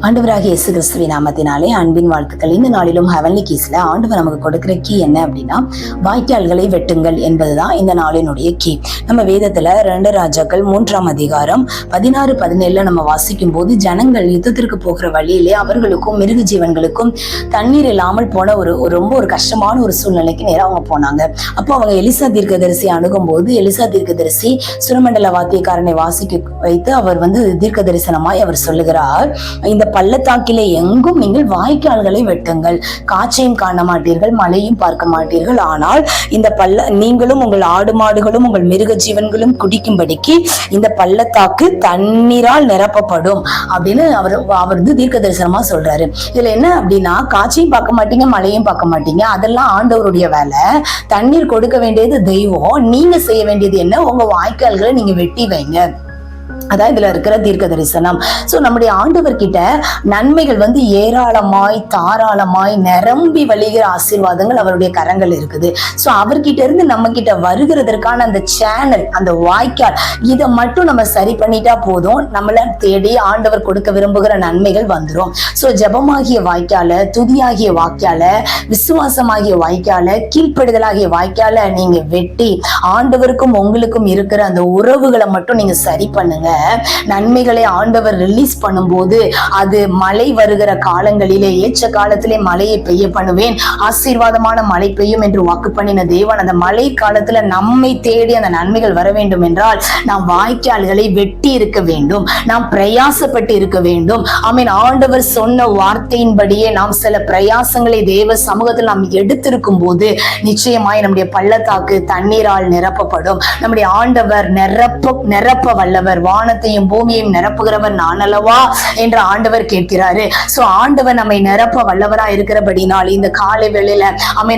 ஆண்டவராகிய இயேசு கிறிஸ்துவின் நாமத்தினாலே அன்பின் வாழ்த்துக்கள். இந்த நாளிலும் ஹெவன்லி கீஸ்ல ஆண்டவர் நமக்கு கொடுக்கிற கீ என்ன அப்படின்னா, வாய்க்கால்களை வெட்டுங்கள் என்பதுதான் இந்த நாளினுடைய கீ. நம்ம வேதத்துல 2 ராஜாக்கள் 3ஆம் அதிகாரம் 16-17 நம்ம வாசிக்கும் போது, ஜனங்கள் யுத்தத்திற்கு போகிற வழியிலே அவர்களுக்கும் மிருக ஜீவன்களுக்கும் தண்ணீர் இல்லாமல் போன ரொம்ப ஒரு கஷ்டமான ஒரு சூழ்நிலைக்கு நேரம் அவங்க போனாங்க. அப்போ அவங்க எலிசா தீர்க்கதரிசி அணுகும் போது, எலிசா தீர்க்கதரிசி சுரமண்டல வாத்தியக்காரனை வாசிக்க வைத்து அவர் தீர்க்க தரிசனமாய் அவர் சொல்லுகிறார், இந்த பள்ளத்தாக்கிலே எங்கும் நீங்கள் வாய்க்கால்களை வெட்டுங்கள், காற்றையும் காண மாட்டீர்கள், மழையும் பார்க்க மாட்டீர்கள், ஆனால் இந்த நீங்களும் உங்கள் ஆடு மாடுகளும் உங்கள் மிருக ஜீவன்களும் குடிக்கும்படிக்கு இந்த பள்ளத்தாக்கு தண்ணீரால் நிரப்பப்படும் அப்படின்னு அவர் தீர்க்க தரிசனமா சொல்றாரு. இதுல என்ன அப்படின்னா, காற்றையும் பார்க்க மாட்டீங்க, மழையும் பார்க்க மாட்டீங்க, அதெல்லாம் ஆண்டவருடைய வேலை. தண்ணீர் கொடுக்க வேண்டியது தெய்வம். நீங்க செய்ய வேண்டியது என்ன? உங்க வாய்க்கால்களை நீங்க வெட்டி வைங்க. அதான் இதுல இருக்கிற தீர்க்க தரிசனம். சோ நம்முடைய ஆண்டவர் கிட்ட நன்மைகள் ஏராளமாய் தாராளமாய் நிரம்பி வழிகிற ஆசீர்வாதங்கள் அவருடைய கரங்கள் இருக்குது. சோ அவர்கிட்ட இருந்து நம்ம கிட்ட வருகிறதற்கான அந்த சேனல், அந்த வாய்க்கால், இதை மட்டும் நம்ம சரி பண்ணிட்டா போதும், நம்மள தேடி ஆண்டவர் கொடுக்க விரும்புகிற நன்மைகள் வந்துடும். சோ ஜெபமாகிய வாய்க்கால, துதியாகிய வாய்க்கால, விசுவாசமாகிய வாய்க்கால, கீழ்ப்படுதலாகிய வாய்க்கால நீங்க வெட்டி ஆண்டவருக்கும் உங்களுக்கும் இருக்கிற அந்த உறவுகளை மட்டும் நீங்க சரி பண்ணுங்க. நன்மைகளை ஆண்டவர் ரிலீஸ் பண்ணும்போது, அது மழை வருகிற காலங்களிலே ஏற்ற காலத்திலே மழையை பெய்ய பண்ணுவேன், ஆசீர்வாதமான மழை பெய்யும் என்று வாக்கு பண்ணின தேவன், அந்த மழை காலத்துல நம்மை தேடி அந்த நன்மைகள் வர வேண்டும் என்றால் நாம் வாய்க்கால்களை வெட்டி இருக்க வேண்டும், நாம் பிரயாசப்பட்டு இருக்க வேண்டும். ஆமீன். ஆண்டவர் சொன்ன வார்த்தையின்படியே நாம் சில பிரயாசங்களை தேவ சமூகத்தில் நாம் எடுத்திருக்கும் போது நிச்சயமாய் நம்முடைய பள்ளத்தாக்கு தண்ணீரால் நிரப்பப்படும். நம்முடைய ஆண்டவர் நிரப்ப வல்லவர், வானத்தையும் பூமியையும் நிரப்புகிறவர் நான் அல்லவா என்று ஆண்டவர் கேட்கிறாரு. சோ ஆண்டவர் நம்மை நிரப்ப வல்லவரா இருக்கிறபடினால் இந்த காலை வேளையில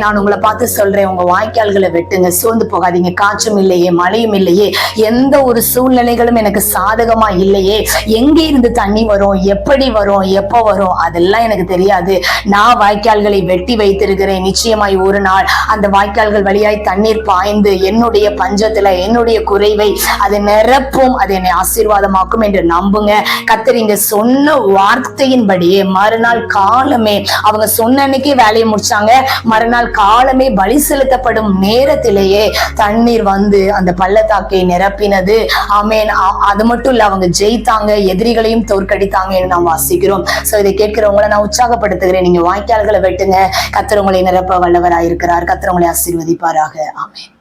நான் உங்களை பார்த்து சொல்றேன், உங்க வாய்க்கால்களை வெட்டுங்க. சோர்ந்து போகாதீங்க. காற்றும் இல்லையே, மழையும் இல்லையே, எந்த ஒரு சூழ்நிலைகளும் எனக்கு சாதகமா இல்லையே, எங்கே இருந்து தண்ணி வரும், எப்படி வரும், எப்போ வரும், அதெல்லாம் எனக்கு தெரியாது. நான் வாய்க்கால்களை வெட்டி வைத்திருக்கிறேன். நிச்சயமாய் ஒரு நாள் அந்த வாய்க்கால்கள் வழியாய் தண்ணீர் பாய்ந்து என்னுடைய பஞ்சத்துல, என்னுடைய குறைவை அதை நிரப்பும், அதை என்னை ஆசீர்வாதமாக்கும் என்று நம்புங்க. கர்த்தர் இங்க சொன்ன வார்த்தையின்படியே மறுநாள் காலமே, அவங்க சொன்ன அன்னைக்கே வேலையை முடிச்சாங்க, மறுநாள் காலமே பலி செலுத்தப்படும் நேரத்திலேயே தண்ணீர் அந்த பள்ளத்தாக்கை நிரப்பினது. ஆமேன். அது மட்டும் இல்ல, அவங்க ஜெயித்தாங்க, எதிரிகளையும் தோற்கடித்தாங்க என்று நாம் வாசிக்கிறோம். சோ இதை கேட்கிறவங்களை நான் உற்சாகப்படுத்துகிறேன், நீங்க வாய்க்கால்களை வெட்டுங்க. கர்த்தர் உங்களை நிரப்ப வல்லவராயிருக்கிறார். கர்த்தர் உங்களை ஆசீர்வதிப்பாராக. ஆமேன்.